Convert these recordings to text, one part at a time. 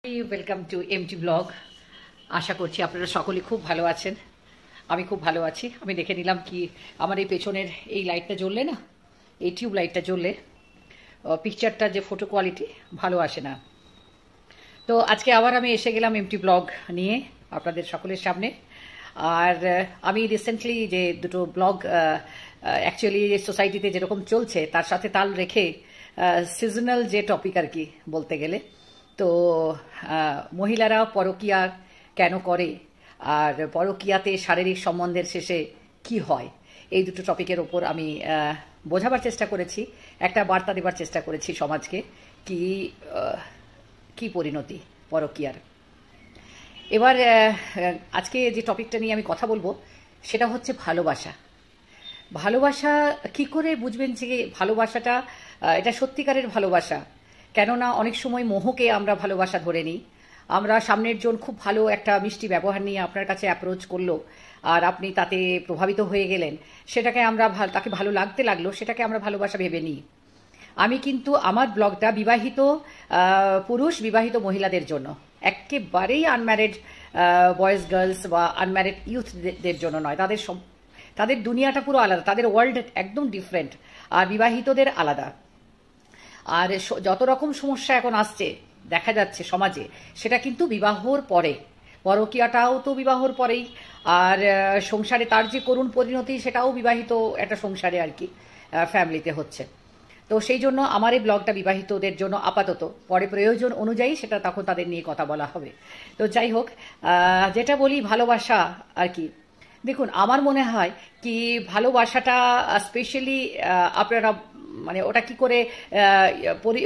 Welcome to MT blog. আশা করছি আপনারা সকলে খুব ভালো আছেন। আমি খুব ভালো আছি। আমি দেখে নিলাম কি আমার এই পেছনের এই লাইটটা জ্বললে না, এই টিউব লাইটটা জ্বললে পিকচারটা যে ফটো কোয়ালিটি ভালো আসে না। তো আজকে আবার আমি এসে গেলাম এমটি ব্লগ নিয়ে আপনাদের সকলের সামনে। আর আমি রিসেন্টলি যে দুটো ব্লগ অ্যাকচুয়ালি সোসাইটিতে যেরকম চলছে তার সাথে তাল রেখে সিজনাল যে টপিক আর কি বলতে গেলে, তো মহিলারা পরকীয়া কেন করে আর পরকীয়াতে শারীরিক সম্বন্ধের শেষে কি হয়, এই দুটো টপিকের ওপর আমি বোঝাবার চেষ্টা করেছি, একটা বার্তা দেবার চেষ্টা করেছি সমাজকে কি কি পরিণতি পরকীয়ার। এবার আজকে যে টপিকটা নিয়ে আমি কথা বলবো সেটা হচ্ছে ভালোবাসা। ভালোবাসা কি করে বুঝবেন যে ভালোবাসাটা এটা সত্যিকারের ভালোবাসা? কেননা অনেক সময় মোহকে আমরা ভালোবাসা ধরে নিই। আমরা সামনের জন খুব ভালো একটা মিষ্টি ব্যবহার নিয়ে আপনার কাছে অ্যাপ্রোচ করলো আর আপনি তাতে প্রভাবিত হয়ে গেলেন, সেটাকে আমরা তাকে ভালো লাগতে লাগলো, সেটাকে আমরা ভালোবাসা ভেবে নিই। আমি কিন্তু আমার ব্লগটা বিবাহিত পুরুষ বিবাহিত মহিলাদের জন্য, একেবারেই আনম্যারিড বয়েজ গার্লস বা আনম্যারিড ইউথদের জন্য নয়। তাদের দুনিয়াটা পুরো আলাদা, তাদের ওয়ার্ল্ড একদম ডিফারেন্ট, আর বিবাহিতদের আলাদা। আর যত রকম সমস্যা এখন আসছে দেখা যাচ্ছে সমাজে, সেটা কিন্তু বিবাহর পরে। পরকীয়াটাও তো বিবাহর পরেই, আর সংসারে তার যে করুণ পরিণতি সেটাও বিবাহিত একটা সংসারে আর কি ফ্যামিলিতে হচ্ছে। তো সেই জন্য আমার এই ব্লগটা বিবাহিতদের জন্য আপাতত, পরে প্রয়োজন অনুযায়ী সেটা তখন তাদের নিয়ে কথা বলা হবে। তো যাই হোক, যেটা বলি ভালোবাসা আর কি, দেখুন আমার মনে হয় কি ভালোবাসাটা স্পেশালি আপনারা মানে ওটা কি করে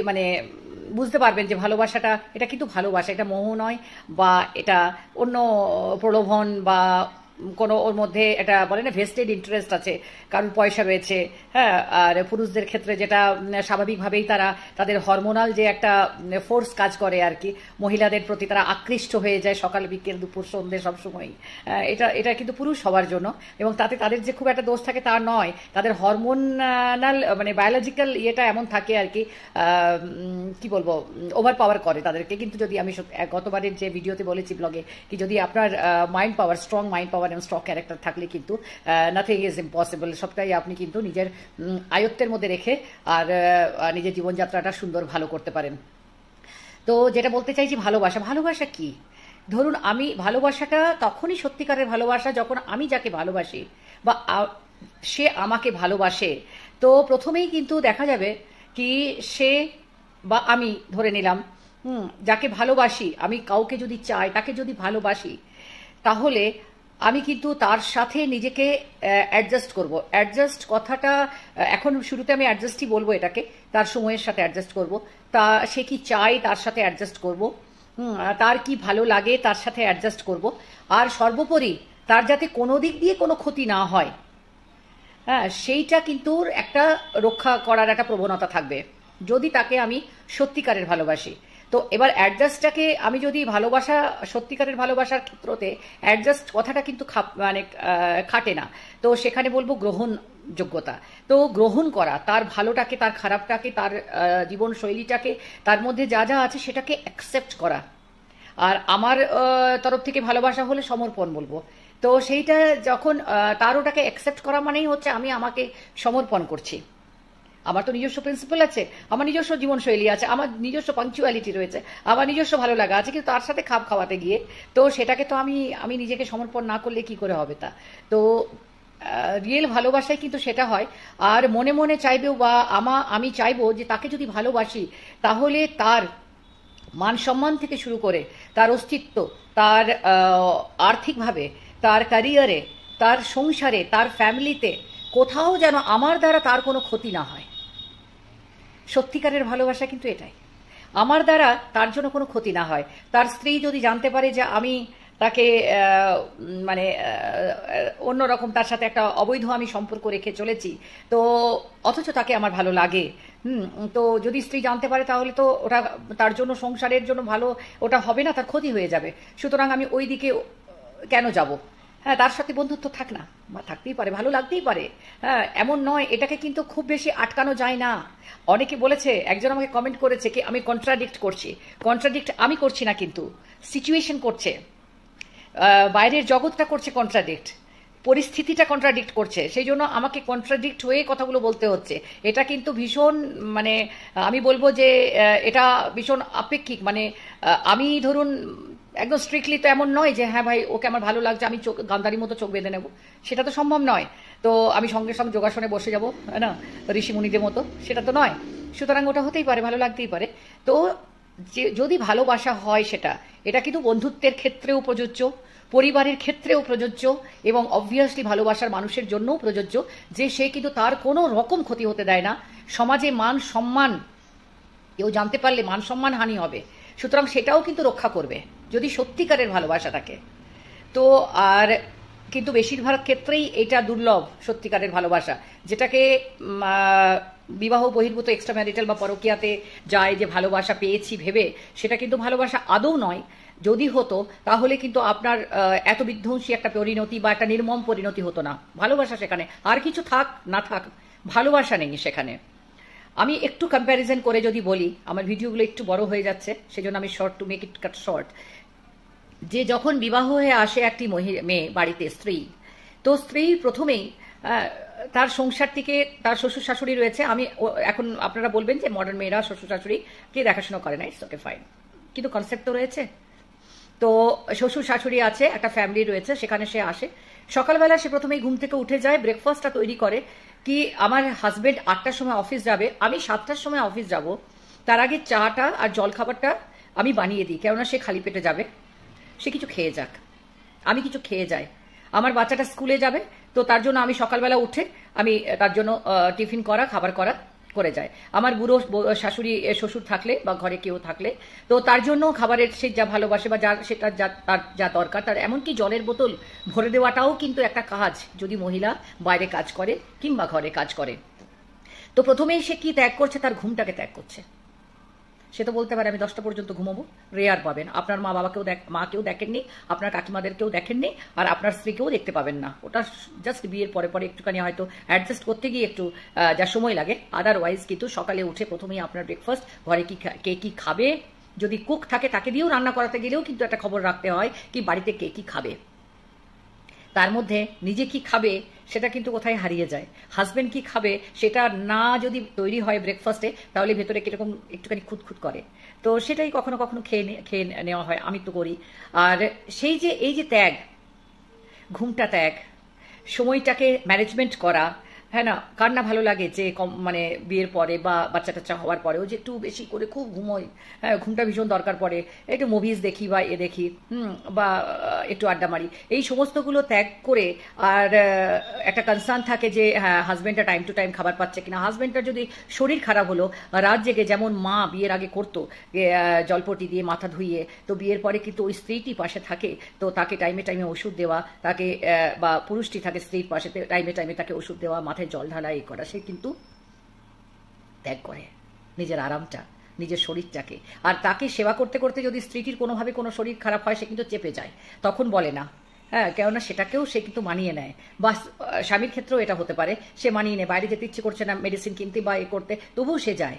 মানে বুঝতে পারবেন যে ভালোবাসাটা এটা কিন্তু ভালোবাসা, এটা মোহ নয় বা এটা অন্য প্রলোভন বা কোনো ওর মধ্যে এটা বলে না ভেস্টেড ইন্টারেস্ট আছে, কারণ পয়সা রয়েছে। হ্যাঁ, আর পুরুষদের ক্ষেত্রে যেটা স্বাভাবিকভাবেই তারা তাদের হরমোনাল যে একটা ফোর্স কাজ করে আর কি, মহিলাদের প্রতি তারা আকৃষ্ট হয়ে যায় সকাল বিকেল দুপুর সন্ধ্যে সবসময়। এটা কিন্তু পুরুষ হওয়ার জন্য, এবং তাতে তাদের যে খুব একটা দোষ থাকে তা নয়, তাদের হরমোনাল মানে বায়োলজিক্যাল ইয়েটা এমন থাকে আর কি, কি বলবো, ওভার পাওয়ার করে তাদেরকে। কিন্তু যদি আমি গতবারের যে ভিডিওতে বলেছি ব্লগে কি, যদি আপনার মাইন্ড পাওয়ার, স্ট্রং মাইন্ড পাওয়ার এবং স্ট্রং ক্যারেক্টার থাকলে কিন্তু নাথিং ইজ ইম্পসিবল, সবটাই আপনি কিন্তু নিজের আয়ত্তের মধ্যে রেখে আর নিজের জীবনযাত্রাটা সুন্দর ভালো করতে পারেন। তো যেটা বলতে চাইছি, ভালোবাসা কি? ধরুন আমি ভালোবাসাটা তখনই সত্যিকারের ভালোবাসা যখন আমি যাকে ভালোবাসি বা সে আমাকে ভালোবাসে। তো প্রথমেই কিন্তু দেখা যাবে কি সে বা আমি ধরে নিলাম যাকে ভালোবাসি, আমি কাউকে যদি চাই, তাকে যদি ভালোবাসি, তাহলে আমি কিন্তু তার সাথে নিজেকে অ্যাডজাস্ট করব। অ্যাডজাস্ট কথাটা এখন শুরুতে আমি অ্যাডজাস্টই বলবো এটাকে, তার সময়ের সাথে অ্যাডজাস্ট করব। তা সে কি চায় তার সাথে অ্যাডজাস্ট করব, তার কি ভালো লাগে তার সাথে অ্যাডজাস্ট করব। আর সর্বোপরি তার যাতে কোনো দিক দিয়ে কোনো ক্ষতি না হয়, হ্যাঁ, সেইটা কিন্তু একটা রক্ষা করার একটা প্রবণতা থাকবে যদি তাকে আমি সত্যিকারের ভালোবাসি। তো এবার অ্যাডজাস্টটাকে আমি যদি ভালোবাসা, সত্যিকারের ভালোবাসার ক্ষেত্রতে অ্যাডজাস্ট কথাটা কিন্তু মানে খাটে না। তো সেখানে বলবো গ্রহণযোগ্যতা। তো গ্রহণ করা, তার ভালোটাকে, তার খারাপটাকে, তার জীবনশৈলীটাকে, তার মধ্যে যা যা আছে সেটাকে অ্যাকসেপ্ট করা। আর আমার তরফ থেকে ভালোবাসা হলে সমর্পণ বলবো। তো সেইটা যখন তার ওটাকে অ্যাকসেপ্ট করা মানেই হচ্ছে আমি আমাকে সমর্পণ করছি। আমার তো নিজস্ব প্রিন্সিপাল আছে, আমার নিজস্ব জীবনশৈলী আছে, আমার নিজস্ব পাংচুয়ালিটি রয়েছে, আমার নিজস্ব ভালো লাগা আছে, কিন্তু তার সাথে খাপ খাওয়াতে গিয়ে তো সেটাকে তো আমি নিজেকে সমর্পণ না করলে কি করে হবে তা? তো রিয়েল ভালোবাসায় কিন্তু সেটা হয়। আর মনে মনে চাইবেও বা আমি চাইবো যে তাকে যদি ভালোবাসি তাহলে তার মান সম্মান থেকে শুরু করে তার অস্তিত্ব, তার আর্থিকভাবে, তার ক্যারিয়ারে, তার সংসারে, তার ফ্যামিলিতে কোথাও যেন আমার দ্বারা তার কোনো ক্ষতি না হয়। সত্যিকারের ভালোবাসা কিন্তু এটাই, আমার দ্বারা তার জন্য কোনো ক্ষতি না হয়। তার স্ত্রী যদি জানতে পারে যে আমি তাকে মানে অন্যরকম তার সাথে একটা অবৈধ আমি সম্পর্ক রেখে চলেছি, তো অথচ তাকে আমার ভালো লাগে, তো যদি স্ত্রী জানতে পারে তাহলে তো ওটা তার জন্য, সংসারের জন্য ভালো ওটা হবে না, তার ক্ষতি হয়ে যাবে। সুতরাং আমি ওই দিকে কেন যাব? হ্যাঁ, তার সাথে বন্ধুত্ব থাক না, বা থাকতেই পারে, ভালো লাগতেই পারে। হ্যাঁ, এমন নয়, এটাকে কিন্তু খুব বেশি আটকানো যায় না। অনেকে বলেছে, একজন আমাকে কমেন্ট করেছে কি আমি কন্ট্রাডিক্ট করছি। কন্ট্রাডিক্ট আমি করছি না, কিন্তু সিচুয়েশন করছে, বাইরের জগৎটা করছে কন্ট্রাডিক্ট, পরিস্থিতিটা কন্ট্রাডিক্ট করছে, সেই জন্য আমাকে কন্ট্রাডিক্ট হয়ে কথাগুলো বলতে হচ্ছে। এটা কিন্তু ভীষণ মানে আমি বলবো যে এটা ভীষণ আপেক্ষিক। মানে আমি ধরুন একদম স্ট্রিক্টলি তো এমন নয় যে হ্যাঁ ভাই ওকে আমার ভালো লাগছে আমি চোখ গান্ধারির মতো চোখ বেঁধে নেবো, সেটা তো সম্ভব নয়। তো আমি সঙ্গে সঙ্গে যোগাসনে বসে যাবো, না ঋষিমুনিদের মতো, সেটা তো নয়। সুতরাং ওটা হতেই পারে, ভালো লাগতেই পারে। তো যদি ভালোবাসা হয় সেটা, এটা কিন্তু বন্ধুত্বের ক্ষেত্রেও প্রযোজ্য, পরিবারের ক্ষেত্রেও প্রযোজ্য, এবং অবভিয়াসলি ভালোবাসার মানুষের জন্যও প্রযোজ্য, যে সে কিন্তু তার কোনো রকম ক্ষতি হতে দেয় না। সমাজে মান সম্মান, কেউ জানতে পারলে মান সম্মান হানি হবে, সুতরাং সেটাও কিন্তু রক্ষা করবে যদি সত্যিকারের ভালোবাসা থাকে। তো আর কিন্তু বেশিরভাগ ক্ষেত্রেই এটা দুর্লভ, সত্যিকারের ভালোবাসা, যেটাকে বিবাহ বহির্ভূত এক্সট্রা ম্যারিটাল বা পরকীয়াতে যায় যে ভালোবাসা পেয়েছি ভেবে, সেটা কিন্তু ভালোবাসা আদৌ নয়। যদি হতো তাহলে কিন্তু আপনার এত বিধ্বংসী একটা পরিণতি বা একটা নির্মম পরিণতি হতো না। ভালোবাসা সেখানে, আর কিছু থাক না থাক, ভালোবাসা নেই সেখানে। আমি একটু কম্প্যারিজন করে যদি বলি, আমার ভিডিওগুলো একটু বড় হয়ে যাচ্ছে, সেজন্য আমি short to make it cut short, যে যখন বিবাহ হয়ে আসে একটি মেয়ে বাড়িতে, স্ত্রী, তো স্ত্রী প্রথমেই তার সংসারটিকে, তার শ্বশুর শাশুড়ি রয়েছে, আমি এখন আপনারা বলবেন যে মডার্ন মেয়েরা শ্বশুর শাশুড়িকে দেখাশোনা করে না, ইটস ওকে ফাইন, কিন্তু কনসেপ্ট তো রয়েছে। তো শ্বশুর শাশুড়ি আছে, একটা ফ্যামিলি রয়েছে, সেখানে সে আসে। সকালবেলা সে প্রথমেই ঘুম থেকে উঠে যায়, ব্রেকফাস্টটা তৈরি করে, কি আমার হাজবেন্ড 8টার সময় অফিস যাবে, আমি 7টার সময় অফিস যাব, তার আগে চাটা আর জলখাবারটা আমি বানিয়ে দিই, কেননা সে খালি পেটে যাবে, সে কিছু খেয়ে যাক, আমি কিছু খেয়ে যাই। আমার বাচ্চাটা স্কুলে যাবে, তো তার জন্য আমি সকালবেলা উঠে আমি তার জন্য টিফিন করা, খাবার করা করে যায়। আমার বুড়ো শাশুড়ি শ্বশুর থাকলে বা ঘরে কেউ থাকলে, তো তার জন্য খাবারের সে যা ভালোবাসে বা যার সেটা তার যা দরকার, তার এমনকি জলের বোতল ভরে দেওয়াটাও কিন্তু একটা কাজ, যদি মহিলা বাইরে কাজ করে কিংবা ঘরে কাজ করে। তো প্রথমেই সে কি ত্যাগ করছে, তার ঘুমটাকে ত্যাগ করছে। সে তো বলতে পারে আমি 10টা পর্যন্ত ঘুমাবো, রেয়ার পাবেন, আপনার মা বাবাকেও মাকেও দেখেননি, আপনার কাকিমাদেরকেও দেখেননি, আর আপনার স্ত্রীকেও দেখতে পাবেন না। ওটা জাস্ট বিয়ের পরে পরে একটুখানি হয়তো অ্যাডজাস্ট করতে গিয়ে একটু যা সময় লাগে, আদারওয়াইজ কিন্তু সকালে উঠে প্রথমেই আপনার ব্রেকফাস্ট, ঘরে কে কি খাবে, যদি কুক থাকে তাকে দিয়েও রান্না করাতে গেলেও কিন্তু একটা খবর রাখতে হয় কি বাড়িতে কে কি খাবে, তার মধ্যে নিজে কি খাবে সেটা কিন্তু কোথায় হারিয়ে যায়। হাজবেন্ড কি খাবে সেটা না যদি তৈরি হয় ব্রেকফাস্টে, তাহলে ভেতরে কিরকম একটুখানি খুঁতখুত করে, তো সেটাই কখনো কখনো খেয়ে নেওয়া হয়, আমি তো করি। আর সেই যে এই যে ত্যাগ, ঘুমটা ত্যাগ, সময়টাকে ম্যানেজমেন্ট করা, হ্যাঁ না, কার না ভালো লাগে যে মানে বিয়ের পরে বা বাচ্চা টাচ্চা হওয়ার পরেও যে একটু বেশি করে খুব ঘুমোই, হ্যাঁ ঘুমটা ভীষণ দরকার পড়ে, একটু মুভিজ দেখি বা দেখি, বা একটু আড্ডা মারি, এই সমস্তগুলো ত্যাগ করে আর একটা কনসার্ন থাকে যে হ্যাঁ হাজব্যান্ডটা টাইম টু টাইম খাবার পাচ্ছে কিনা। হাজব্যান্ডটার যদি শরীর খারাপ হলো, রাত জেগে যেমন মা বিয়ের আগে করতো, জলপটি দিয়ে মাথা ধুইয়ে, তো বিয়ের পরে কিন্তু ওই স্ত্রীটি পাশে থাকে, তো তাকে টাইমে টাইমে ওষুধ দেওয়া, তাকে বা পুরুষটি থাকে স্ত্রীর পাশে, টাইমে টাইমে তাকে ওষুধ দেওয়া, মাথায় জল ঢালা, এই করা, সে কিন্তু ত্যাগ করে নিজের আরামটা, নিজের শরীরটাকে। আর তাকে সেবা করতে করতে যদি স্ত্রীটির কোনোভাবে কোনো শরীর খারাপ হয়, সে কিন্তু চেপে যায়, তখন বলে না, হ্যাঁ কেননা সেটাকেও সে কিন্তু মানিয়ে নেয়। বা স্বামীর ক্ষেত্রেও এটা হতে পারে, সে মানিয়ে নেয়, বাইরে যেতে ইচ্ছে করছে না মেডিসিন কিনতে বা এ করতে, তবুও সে যায়।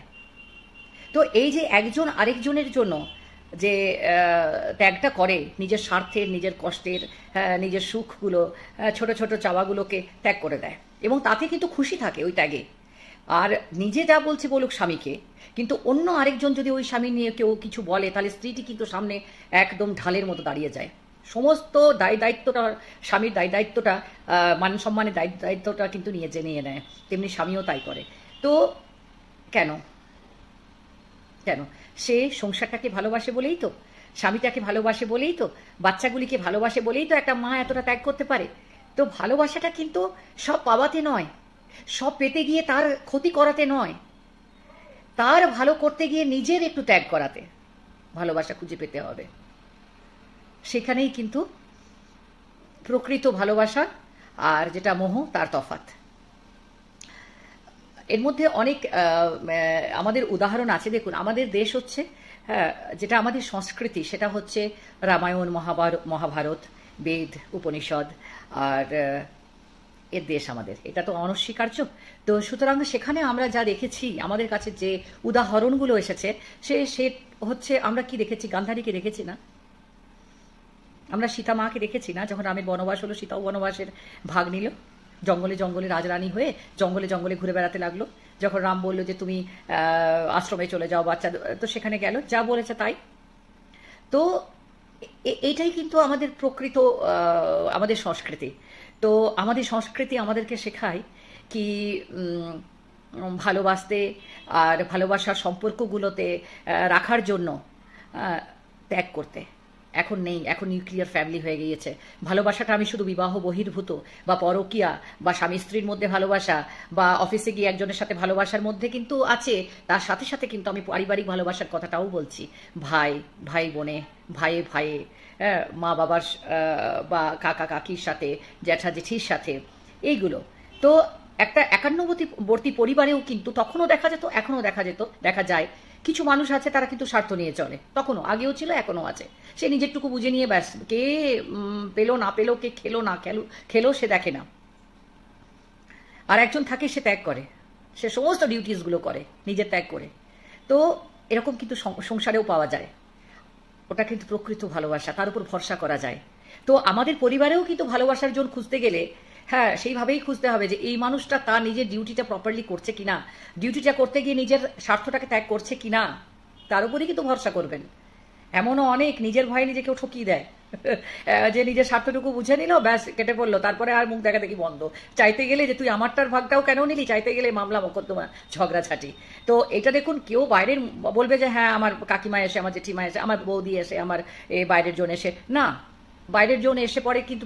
তো এই যে একজন আরেকজনের জন্য যে ত্যাগটা করে, নিজের স্বার্থের, নিজের কষ্টের, নিজের সুখগুলো, ছোট ছোট চাওয়াগুলোকে ত্যাগ করে দেয়, এবং তাতে কিন্তু খুশি থাকে ওই ত্যাগে। আর নিজে যা বলছে বলুক স্বামীকে, কিন্তু অন্য আরেকজন যদি ওই স্বামী নিয়ে কেউ কিছু বলে, তাহলে স্ত্রীটি কিন্তু সামনে একদম ঢালের মতো দাঁড়িয়ে যায়। সমস্ত দায়িত্বটা, স্বামীর দায়িত্বটা, মান সম্মানের দায়িত্বটা কিন্তু নিয়ে নেয়, তেমনি স্বামীও তাই করে। তো কেন কেন সে সংসারটাকে ভালোবাসে বলেই তো, স্বামীটাকে ভালোবাসে বলেই তো, বাচ্চাগুলিকে ভালোবাসে বলেই তো একটা মা এতটা ত্যাগ করতে পারে। তো ভালোবাসাটা কিন্তু সব পাওয়াতে নয়, সব পেতে গিয়ে তার ক্ষতি করাতে নয়, তার ভালো করতে গিয়ে নিজের একটু ত্যাগ করাতে ভালোবাসা খুঁজে পেতে হবে। সেখানেই কিন্তু প্রকৃত ভালোবাসা আর যেটা মোহ, তার তফাৎ। এর মধ্যে অনেক আমাদের উদাহরণ আছে। দেখুন, আমাদের দেশ হচ্ছে, যেটা আমাদের সংস্কৃতি, সেটা হচ্ছে রামায়ণ, মহাভারত, বেদ, উপনিষদ, আর এর দেশ আমাদের, এটা তো অনস্বীকার্য। তো সুতরাং সেখানে আমরা যা দেখেছি, আমাদের কাছে যে উদাহরণগুলো এসেছে, সে হচ্ছে, আমরা কি দেখেছি? গান্ধারীকে দেখেছি না? আমরা সীতা মাকে দেখেছি না? যখন রামের বনবাস হলো, সীতাও বনবাসের ভাগ নিল, জঙ্গলে জঙ্গলে রাজরানী হয়ে জঙ্গলে জঙ্গলে ঘুরে বেড়াতে লাগলো। যখন রাম বলল যে তুমি আশ্রমে চলে যাও, বাচ্চা, তো সেখানে গেল, যা বলেছে তাই। তো এইটাই কিন্তু আমাদের প্রকৃত আমাদের সংস্কৃতি। তো আমাদের সংস্কৃতি আমাদেরকে শেখায় কি ভালোবাসতে আর ভালোবাসার সম্পর্কগুলোতে রাখার জন্য ত্যাগ করতে। এখন নেই, এখন নিউক্লিয়ার ফ্যামিলি হয়ে গিয়েছে। ভালোবাসাটা আমি শুধু বিবাহ বহির্ভূত বা পরকীয়া বা স্বামী স্ত্রীর মধ্যে ভালোবাসা বা অফিসে গিয়ে একজনের সাথে ভালোবাসার মধ্যে কিন্তু আছে, তার সাথে সাথে কিন্তু আমি পারিবারিক ভালোবাসার কথাটাও বলছি। ভাই ভাই বোনে, ভাইয়ে ভাইয়ে, মা বাবার বা কাকা কাকির সাথে, জ্যাঠা জেঠির সাথে, এইগুলো। তো একটা একান্নবর্তী পরিবারেও কিন্তু তখনও দেখা যেত, এখনও দেখা যায় কিছু মানুষ আছে তারা কিন্তু স্বার্থ নিয়ে চলে। তখনও, আগেও ছিল, এখনও আছে। সে নিজেরটুকু বুঝে নিয়ে ব্যাস, কে পেলো না পেলো, কে খেলো না খেলো সে দেখে না। আর একজন থাকে, সে ত্যাগ করে, সে সমস্ত ডিউটিসগুলো করে নিজের ত্যাগ করে। তো এরকম কিন্তু সংসারেও পাওয়া যায়। ওটা কিন্তু প্রকৃত ভালোবাসা, তার উপর ভরসা করা যায়। তো আমাদের পরিবারেও কিন্তু ভালোবাসার জন্য খুঁজতে গেলে, হ্যাঁ, সেইভাবেই খুঁজতে হবে যে এই মানুষটা তার নিজের ডিউটিটা প্রপারলি করছে কিনা, ডিউটিটা করতে গিয়ে নিজের স্বার্থটাকে ত্যাগ করছে কিনা, তার উপরেই কিন্তু ভরসা করবেন। এমনও অনেক নিজের ভয়ে নিজেকেও ঠকিয়ে দেয়, যে নিজের স্বার্থটুকু বুঝে নিল, ব্যাস কেটে পড়লো, তারপরে আর মুখ দেখা দেখি বন্ধ। চাইতে গেলে যে তুই আমারটার ভাগটাও কেন নিলি, চাইতে গেলে মামলা মোকদ্দমা, ঝগড়াঝাটি। তো এটা দেখুন, কেউ বাইরের বলবে যে হ্যাঁ আমার কাকিমা এসে, আমার জেঠিমা এসে, আমার বৌদি এসে, আমার বাইরের জন এসে, না, বাইরের জন এসে পরে কিন্তু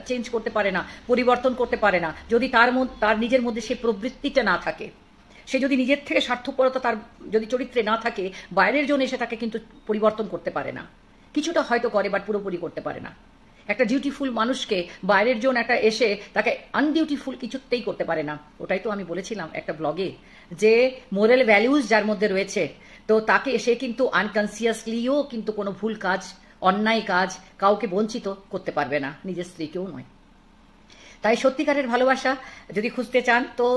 চেঞ্জ করতে পারে না, পরিবর্তন করতে পারে না, যদি তার নিজের মধ্যে সেই প্রবৃত্তিটা না থাকে। সে যদি নিজের থেকে স্বার্থপরতা তার যদি চরিত্রে না থাকে, বাইরের জন এসে তাকে কিন্তু পরিবর্তন করতে পারে না। কিছুটা হয়তো করে, বাট পুরোপুরি করতে পারে না। একটা ডিউটিফুল মানুষকে বাইরের জন একটা এসে তাকে আনডিউটিফুল কিছুতেই করতে পারে না। ওটাই তো আমি বলেছিলাম একটা ব্লগে, যে মোরাল ভ্যালুজ যার মধ্যে রয়েছে, তো তাকে সে কিন্তু আনকনসিয়াসলিও কিন্তু কোনো ভুল কাজ, অন্যায় কাজ, কাউকে বঞ্চিত করতে পারবে না, নিজের স্ত্রীকেও নয়। তাই সত্যিকারের ভালোবাসা যদি খুঁজতে চান, তো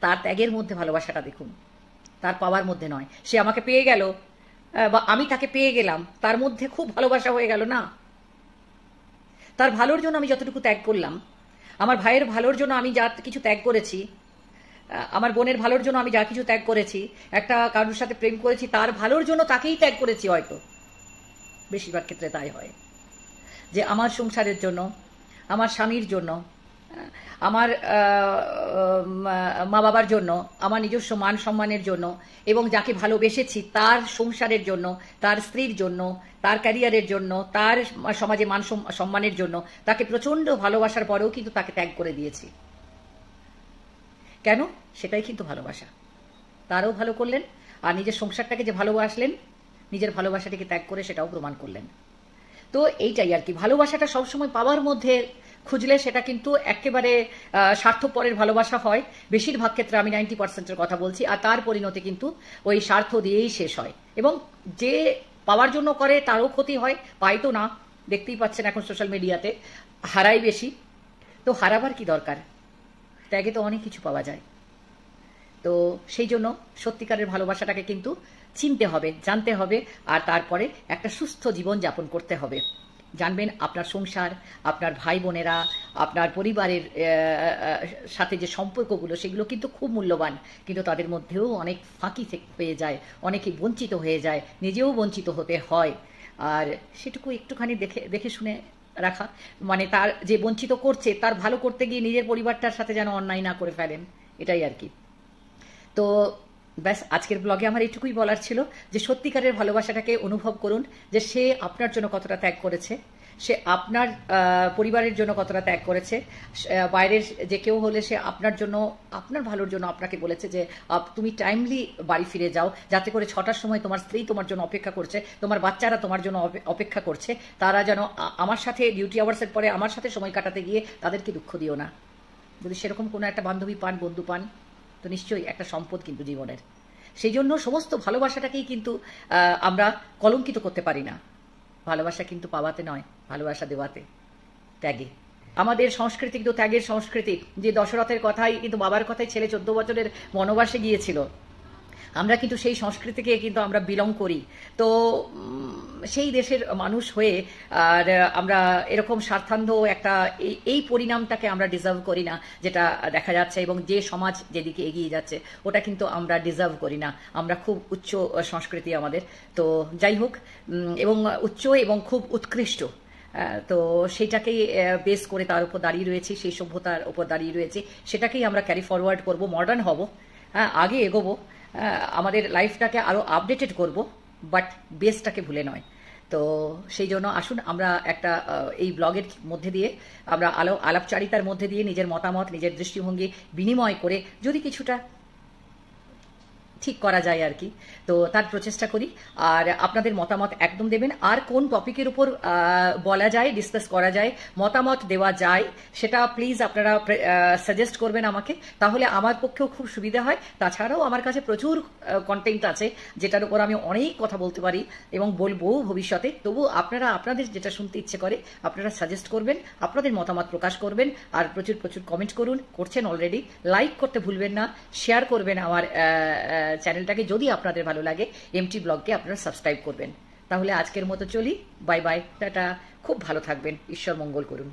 তার ত্যাগের মধ্যে ভালোবাসাটা দেখুন, তার পাওয়ার মধ্যে নয়। সে আমাকে পেয়ে গেল বা আমি তাকে পেয়ে গেলাম, তার মধ্যে খুব ভালোবাসা হয়ে গেল না। তার ভালোর জন্য আমি যতটুকু ত্যাগ করলাম, আমার ভাইয়ের ভালোর জন্য আমি যা কিছু ত্যাগ করেছি, আমার বোনের ভালোর জন্য আমি যা কিছু ত্যাগ করেছি, একটা কারোর সাথে প্রেম করেছি, তার ভালোর জন্য তাকেই ত্যাগ করেছি। হয়তো বেশিরভাগ ক্ষেত্রে তাই হয়, যে আমার সংসারের জন্য, আমার স্বামীর জন্য, আমার মা বাবার জন্য, আমার নিজস্ব মান সম্মানের জন্য, এবং যাকে ভালোবেসেছি তার সংসারের জন্য, তার স্ত্রীর জন্য, তার ক্যারিয়ারের জন্য, তার সমাজে মান সম্মানের জন্য, তাকে প্রচণ্ড ভালোবাসার পরেও কিন্তু তাকে ত্যাগ করে দিয়েছি। কেন? সেটাই কিন্তু ভালোবাসা। তারও ভালো করলেন, আর নিজের সংসারটাকে যে ভালোবাসলেন, নিজের ভালোবাসাটাকে ত্যাগ করে সেটাও প্রমাণ করলেন। তো এইটাই আর কি, ভালোবাসাটা সবসময় পাওয়ার মধ্যে খুঁজলে সেটা কিন্তু একেবারে স্বার্থপরের ভালোবাসা হয়। বেশিরভাগ ক্ষেত্রে আমি 90%-এর কথা বলছি, আর তার পরিণতি কিন্তু ওই স্বার্থ দিয়েই শেষ হয়। এবং যে পাওয়ার জন্য করে তারও ক্ষতি হয়, পায় তো না, দেখতেই পাচ্ছেন এখন সোশ্যাল মিডিয়াতে, হারাই বেশি। তো হারাবার কি দরকার, ত্যাগে তো অনেক কিছু পাওয়া যায়। তো সেই জন্য সত্যিকারের ভালোবাসাটাকে কিন্তু চিনতে হবে, জানতে হবে, আর তারপরে একটা সুস্থ জীবন যাপন করতে হবে। জানবেন আপনার সংসার, আপনার ভাই বোনেরা, আপনার পরিবারের সাথে যে সম্পর্কগুলো, সেগুলো কিন্তু খুব মূল্যবান, কিন্তু তাদের মধ্যেও অনেক ফাঁকি হয়ে যায়, অনেকে বঞ্চিত হয়ে যায়, নিজেও বঞ্চিত হতে হয়। আর সেটুকু একটুখানি দেখে শুনে রাখা, মানে তার যে বঞ্চিত করছে তার ভালো করতে গিয়ে নিজের পরিবারটার সাথে যেন অন্যায় না করে ফেলেন, এটাই আর কি। তো ব্যাস, আজকের ব্লগে আমার এইটুকুই বলার ছিল, যে সত্যিকারের ভালোবাসাটাকে অনুভব করুন, যে সে আপনার জন্য কতটা ত্যাগ করেছে, সে আপনার পরিবারের জন্য কতটা ত্যাগ করেছে। বাইরের যে কেউ হলে সে আপনার জন্য, আপনার ভালোর জন্য আপনাকে বলেছে যে তুমি টাইমলি বাড়ি ফিরে যাও, যাতে করে 6টার সময় তোমার স্ত্রী তোমার জন্য অপেক্ষা করছে, তোমার বাচ্চারা তোমার জন্য অপেক্ষা করছে, তারা যেন আমার সাথে ডিউটি আওয়ার্সের পরে আমার সাথে সময় কাটাতে গিয়ে তাদেরকে দুঃখ দিও না। যদি সেরকম কোনো একটা বান্ধবী পান, বন্ধু পান, তো নিশ্চয়ই একটা সম্পদ কিন্তু জীবনের। সেই জন্য সমস্ত ভালোবাসাটাকেই কিন্তু আমরা কলঙ্কিত করতে পারি না। ভালোবাসা কিন্তু পাওয়াতে নয়, ভালোবাসা দেওয়াতে। ত্যাগে। আমাদের সংস্কৃতি কিন্তু ত্যাগের সংস্কৃতি। যে দশরথের কথাই কিন্তু বাবার কথাই ছেলে 14 বছরের বনবাসে গিয়েছিল, আমরা কিন্তু সেই সংস্কৃতিকে কিন্তু আমরা বিলং করি। তো সেই দেশের মানুষ হয়ে আর আমরা এরকম স্বার্থান্ধ একটা এই পরিণামটাকে আমরা ডিজার্ভ করি না, যেটা দেখা যাচ্ছে, এবং যে সমাজ যেদিকে এগিয়ে যাচ্ছে ওটা কিন্তু আমরা ডিজার্ভ করি না। আমরা খুব উচ্চ সংস্কৃতি আমাদের। তো যাই হোক, এবং উচ্চ এবং খুব উৎকৃষ্ট, তো সেটাকেই বেস করে তার উপর দাঁড়িয়ে রয়েছি, সেই সভ্যতার উপর দাঁড়িয়ে রয়েছি, সেটাকেই আমরা ক্যারি ফরওয়ার্ড করব, মডার্ন হব, হ্যাঁ, আগে এগোবো, আমাদের লাইফটাকে আরও আপডেটেড করব, বাট বেসটাকে ভুলে নয়। তো সেই জন্য আসুন আমরা একটা এই ব্লগের মধ্যে দিয়ে আমরা আলাপচারিতার মধ্যে দিয়ে নিজের মতামত, নিজের দৃষ্টিভঙ্গি বিনিময় করে যদি কিছুটা ঠিক করা যায় আর কি, তো তার প্রচেষ্টা করি। আর আপনাদের মতামত একদম দেবেন, আর কোন টপিকের উপর বলা যায়, ডিসকাস করা যায়, মতামত দেওয়া যায়, সেটা প্লিজ আপনারা সাজেস্ট করবেন আমাকে, তাহলে আমার পক্ষেও খুব সুবিধা হয়। তাছাড়াও আমার কাছে প্রচুর কন্টেন্ট আছে যেটার উপর আমি অনেক কথা বলতে পারি এবং বলবো ভবিষ্যতে। তবু আপনারা আপনাদের যেটা শুনতে ইচ্ছে করে আপনারা সাজেস্ট করবেন, আপনাদের মতামত প্রকাশ করবেন, আর প্রচুর প্রচুর কমেন্ট করছেন অলরেডি। লাইক করতে ভুলবেন না, শেয়ার করবেন আমার চ্যানেলটাকে, যদি আপনাদের ভালো লাগে এমটি ব্লগকে আপনারা সাবস্ক্রাইব করবেন। তাহলে আজকের মতো চলি, বাই বাই, টাটা, খুব ভালো থাকবেন, ঈশ্বর মঙ্গল করুন।